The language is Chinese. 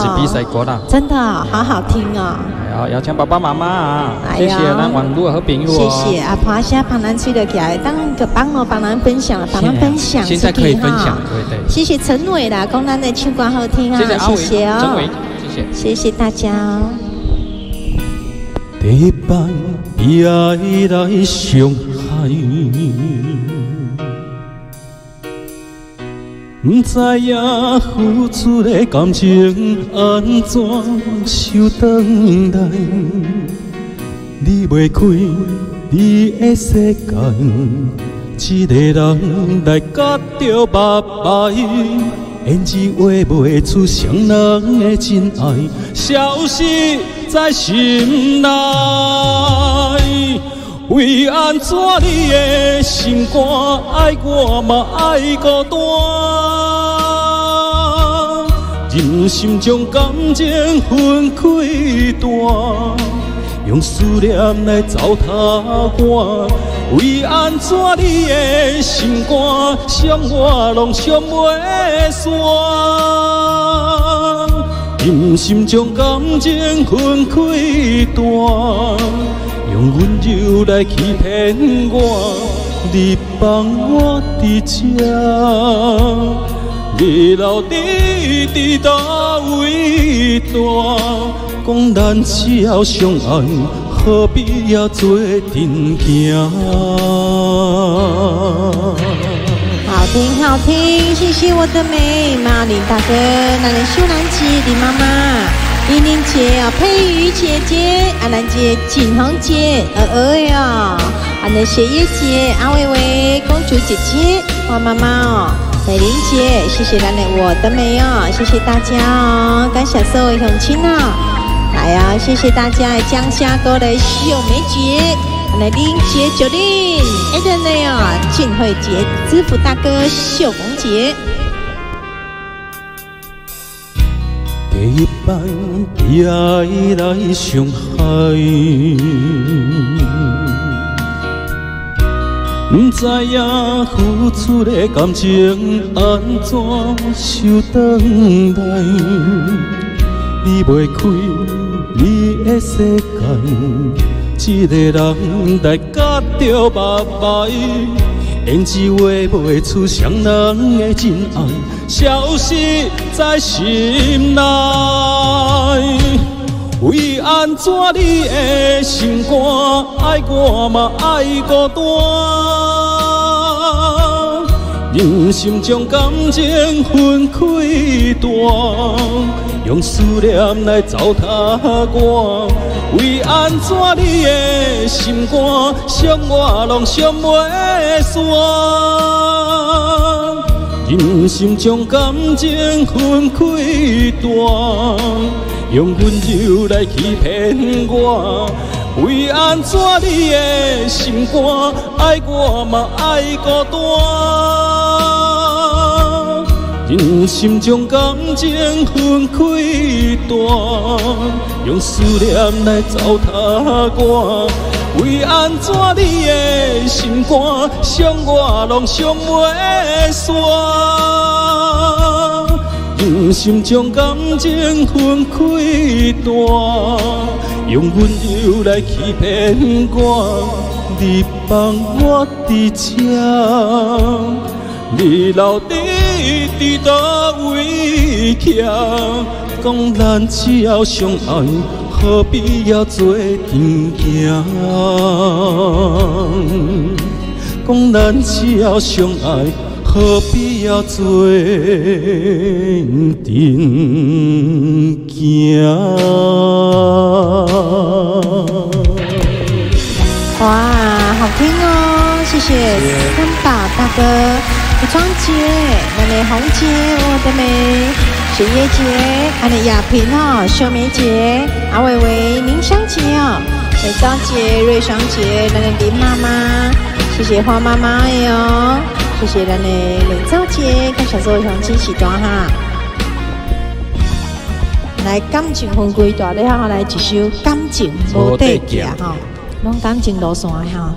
是比赛歌啦，真的好好听哦。邀请爸爸妈妈啊，谢谢咱网络好朋友哦。谢谢阿婆现在帮咱吹了起来，当个帮咱分享，现在可以分享，对。谢谢陈伟啦，讲咱的唱歌好听啊，谢谢哦，陈伟，谢谢大家哦。第一班也来上海，不知影付出的感情安怎受等待。离袂开你的世界，一个人来夹着目眉，言字画袂出双人的真爱，消失在心内。为安怎你的心肝爱我嘛爱孤单？人心将感情分开断，用思念来糟蹋我。为安怎你的心肝伤我拢伤袂煞？人心将感情分开断，用温柔来欺骗我，你放我伫这，你到底伫倒位住？讲咱只要相爱，何必要做阵行？好听，谢谢我的美马林大哥，咱的秀兰姐、林妈妈、玲玲姐啊，佩瑜姐姐、阿兰姐、锦恒姐、呀，俺的雪叶姐、阿薇薇、公主姐姐、花妈妈哦，美玲姐，谢谢咱的我的美哦，谢谢大家哦，感谢所有乡亲啊，来啊，谢谢大家的江夏哥的秀梅姐。来林姐、九令、Eden 的呀，静慧姐、知府大哥、秀红姐。第一班也来上海，不知影付出的感情安怎受等待。离袂开你的世界，一个人来夹着目眉，言字画袂出双人的真爱，消失在心内。为安怎你的心肝爱我嘛爱孤单？人心将感情分开断，用思念来糟蹋我。为安怎你的心肝伤我拢伤袂煞？人心将感情分开断，用温柔来欺骗我。为安怎你的心肝爱我嘛爱孤单？人心将感情分开断，用思念来糟蹋我。为安怎你的心肝伤我拢伤袂煞？人心将感情分开断，用温柔来欺骗我。你放我伫这，你到底伫倒位徛？讲咱只要相爱，何必要做阵行？讲咱只要相爱，何必要做阵行？哇，好听哦！谢谢三宝大哥、服装姐、咱的红姐、我的美、雪叶姐、俺的雅萍哦、秀梅姐、阿伟伟、林香姐哦、美昭姐、瑞双姐、咱的林妈妈，谢谢花妈妈哟，谢谢咱的美昭姐，跟小所有乡亲喜多哈。来感情分开大了，来一首感情无底行哈。拢感情路线哈。